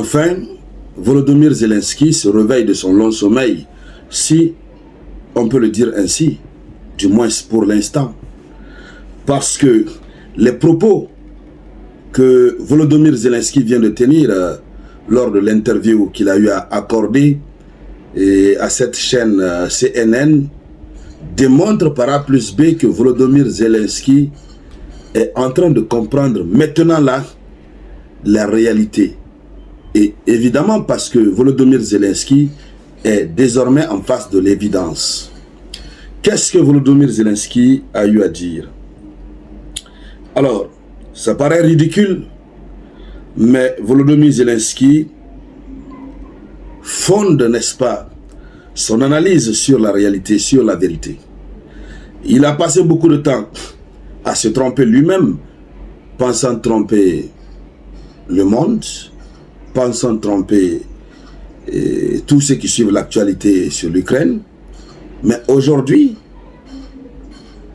Enfin, Volodymyr Zelensky se réveille de son long sommeil, si on peut le dire ainsi, du moins pour l'instant. Parce que les propos que Volodymyr Zelensky vient de tenir lors de l'interview qu'il a eu à accorder à cette chaîne CNN démontrent par A plus B que Volodymyr Zelensky est en train de comprendre maintenant là la réalité. Et évidemment parce que Volodymyr Zelensky est désormais en face de l'évidence. Qu'est-ce que Volodymyr Zelensky a eu à dire? Alors, ça paraît ridicule, mais Volodymyr Zelensky fonde, n'est-ce pas, son analyse sur la réalité, sur la vérité. Il a passé beaucoup de temps à se tromper lui-même, pensant tromper le monde, pensant tromper tous ceux qui suivent l'actualité sur l'Ukraine. Mais aujourd'hui,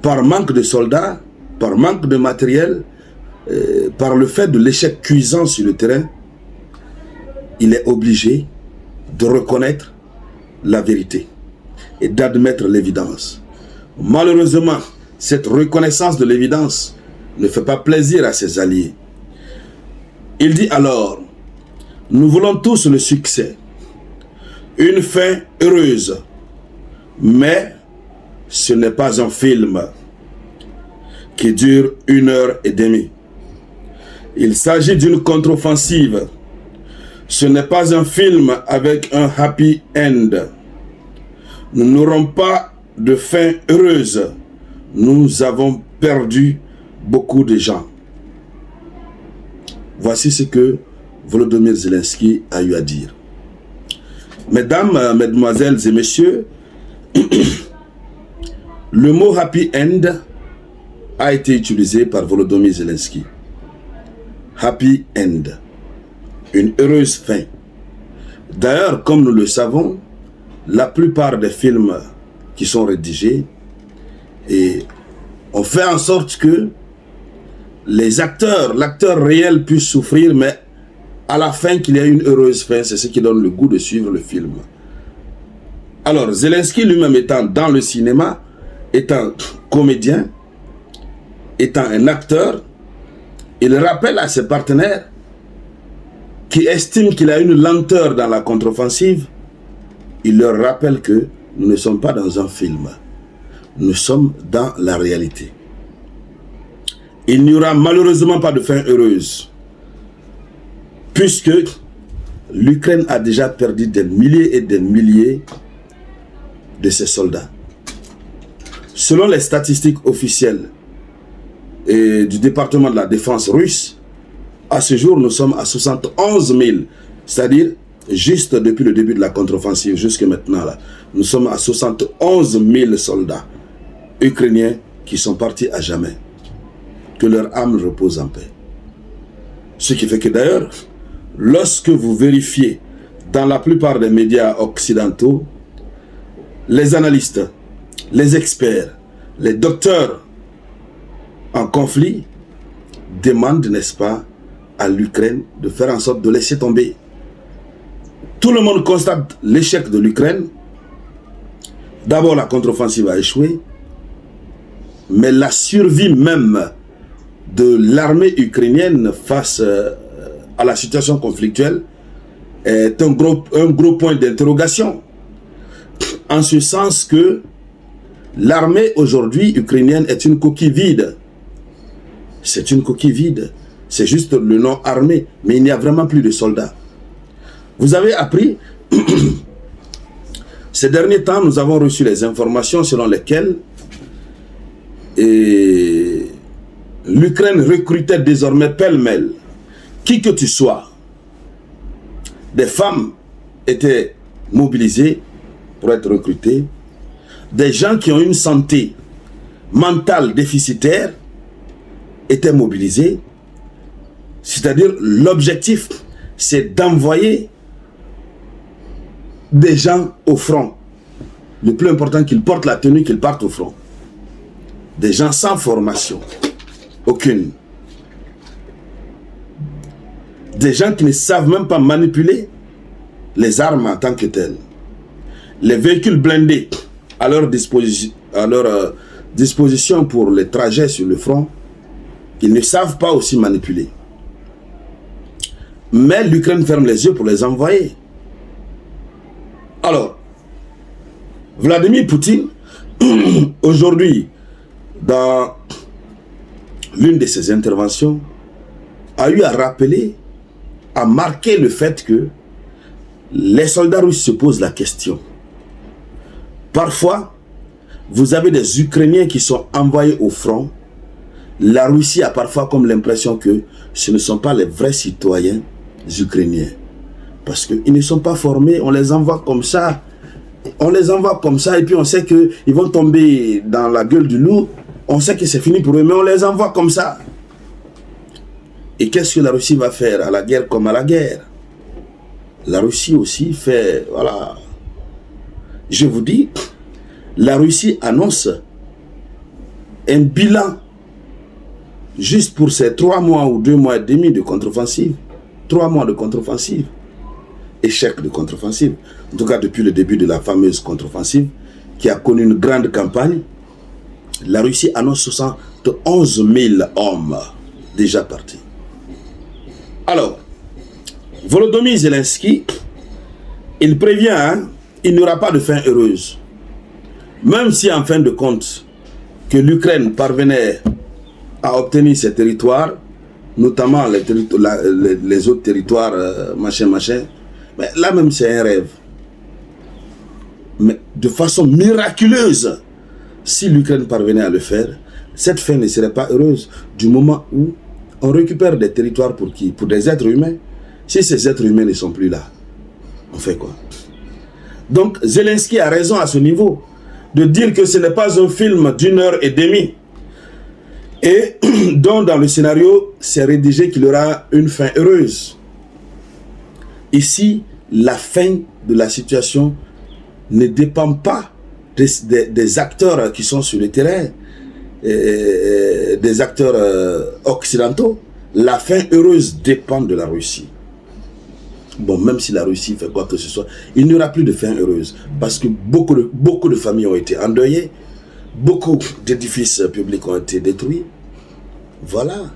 par manque de soldats, par manque de matériel, par le fait de l'échec cuisant sur le terrain, il est obligé de reconnaître la vérité et d'admettre l'évidence. Malheureusement, cette reconnaissance de l'évidence ne fait pas plaisir à ses alliés. Il dit alors, nous voulons tous le succès, une fin heureuse, mais ce n'est pas un film qui dure 1h30. Il s'agit d'une contre-offensive. Ce n'est pas un film avec un happy end. Nous n'aurons pas de fin heureuse. Nous avons perdu beaucoup de gens. Voici ce que Volodymyr Zelensky a eu à dire. Mesdames, mesdemoiselles et messieurs, le mot happy end a été utilisé par Volodymyr Zelensky. Happy end. Une heureuse fin. D'ailleurs, comme nous le savons, la plupart des films qui sont rédigés, et on fait en sorte que les acteurs, l'acteur réel puisse souffrir, mais à la fin qu'il y ait une heureuse fin, c'est ce qui donne le goût de suivre le film. Alors, Zelensky lui-même étant dans le cinéma, étant comédien, étant un acteur, il rappelle à ses partenaires qui estiment qu'il a une lenteur dans la contre-offensive, il leur rappelle que nous ne sommes pas dans un film. Nous sommes dans la réalité. Il n'y aura malheureusement pas de fin heureuse, puisque l'Ukraine a déjà perdu des milliers et des milliers de ses soldats. Selon les statistiques officielles du département de la défense russe, à ce jour, nous sommes à 71 000, c'est-à-dire juste depuis le début de la contre-offensive jusque maintenant, là, nous sommes à 71 000 soldats ukrainiens qui sont partis à jamais. Que leur âme repose en paix. Ce qui fait que d'ailleurs, lorsque vous vérifiez dans la plupart des médias occidentaux, les analystes, les experts, les docteurs en conflit demandent, n'est-ce pas, à l'Ukraine de faire en sorte de laisser tomber. Tout le monde constate l'échec de l'Ukraine. D'abord, la contre-offensive a échoué, mais la survie même de l'armée ukrainienne face à la situation conflictuelle est un gros point d'interrogation. En ce sens que l'armée aujourd'hui ukrainienne est une coquille vide. C'est une coquille vide. C'est juste le nom armée, mais il n'y a vraiment plus de soldats. Vous avez appris, ces derniers temps, nous avons reçu les informations selon lesquelles l'Ukraine recrutait désormais pêle-mêle. Qui que tu sois, des femmes étaient mobilisées pour être recrutées, des gens qui ont une santé mentale déficitaire étaient mobilisés. C'est-à-dire, l'objectif, c'est d'envoyer des gens au front. Le plus important, qu'ils portent la tenue, qu'ils partent au front. Des gens sans formation. Aucune. des gens qui ne savent même pas manipuler les armes en tant que telles. Les véhicules blindés à leur disposition pour les trajets sur le front, ils ne savent pas aussi manipuler. Mais l'Ukraine ferme les yeux pour les envoyer. Alors, Vladimir Poutine, aujourd'hui, dans l'une de ses interventions, a eu à rappeler, à marquer le fait que les soldats russes se posent la question. Parfois, vous avez des Ukrainiens qui sont envoyés au front. La Russie a parfois comme l'impression que ce ne sont pas les vrais citoyens ukrainiens. Parce qu'ils ne sont pas formés, on les envoie comme ça. On les envoie comme ça et puis on sait qu'ils vont tomber dans la gueule du loup. On sait que c'est fini pour eux, mais on les envoie comme ça. Et qu'est-ce que la Russie va faire à la guerre comme à la guerre? La Russie aussi fait, voilà. Je vous dis, la Russie annonce un bilan juste pour ces 3 mois ou 2 mois et demi de contre-offensive. 3 mois de contre-offensive. Échec de contre-offensive. En tout cas, depuis le début de la fameuse contre-offensive, qui a connu une grande campagne, la Russie annonce 71 000 hommes déjà partis. Alors, Volodymyr Zelensky, il prévient, hein, il n'y aura pas de fin heureuse. Même si en fin de compte, que l'Ukraine parvenait à obtenir ses territoires, notamment les autres territoires, machin, mais là même c'est un rêve. Mais de façon miraculeuse, si l'Ukraine parvenait à le faire, cette fin ne serait pas heureuse du moment où on récupère des territoires pour qui? Pour des êtres humains. Si ces êtres humains ne sont plus là, on fait quoi? Donc Zelensky a raison à ce niveau de dire que ce n'est pas un film d'1h30 et dont dans le scénario c'est rédigé qu'il y aura une fin heureuse. Ici, la fin de la situation ne dépend pas des acteurs qui sont sur le terrain, des acteurs occidentaux. La fin heureuse dépend de la Russie. Bon, même si la Russie fait quoi que ce soit, il n'y aura plus de fin heureuse. Parce que beaucoup de familles ont été endeuillées, beaucoup d'édifices publics ont été détruits. Voilà.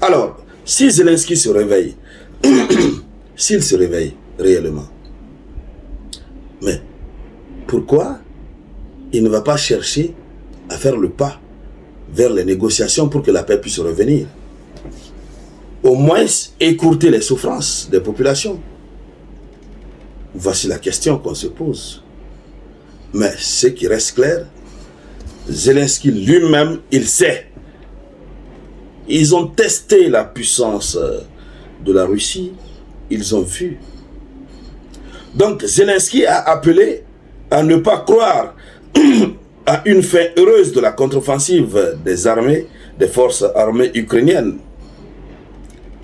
Alors, si Zelensky se réveille, s'il se réveille réellement, mais pourquoi il ne va pas chercher à faire le pas vers les négociations pour que la paix puisse revenir? Au moins écourter les souffrances des populations. Voici la question qu'on se pose. Mais ce qui reste clair, Zelensky lui-même, il sait. Ils ont testé la puissance de la Russie, ils ont vu. Donc Zelensky a appelé à ne pas croire à une fin heureuse de la contre-offensive des armées, des forces armées ukrainiennes.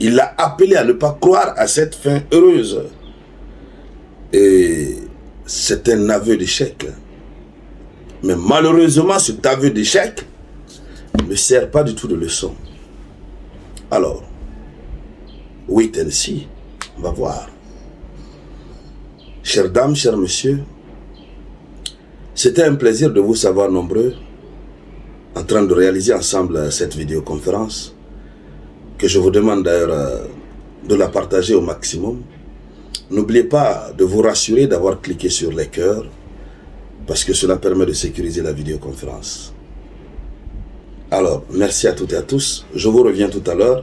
Il a appelé à ne pas croire à cette fin heureuse. Et c'est un aveu d'échec. Mais malheureusement, cet aveu d'échec ne sert pas du tout de leçon. Alors, wait and see, on va voir. Chères dames, chers messieurs, c'était un plaisir de vous savoir nombreux en train de réaliser ensemble cette vidéoconférence, que je vous demande d'ailleurs de la partager au maximum. N'oubliez pas de vous rassurer d'avoir cliqué sur les cœurs, parce que cela permet de sécuriser la vidéoconférence. Alors, merci à toutes et à tous. Je vous reviens tout à l'heure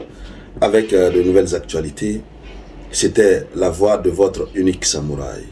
avec de nouvelles actualités. C'était la voix de votre unique samouraï.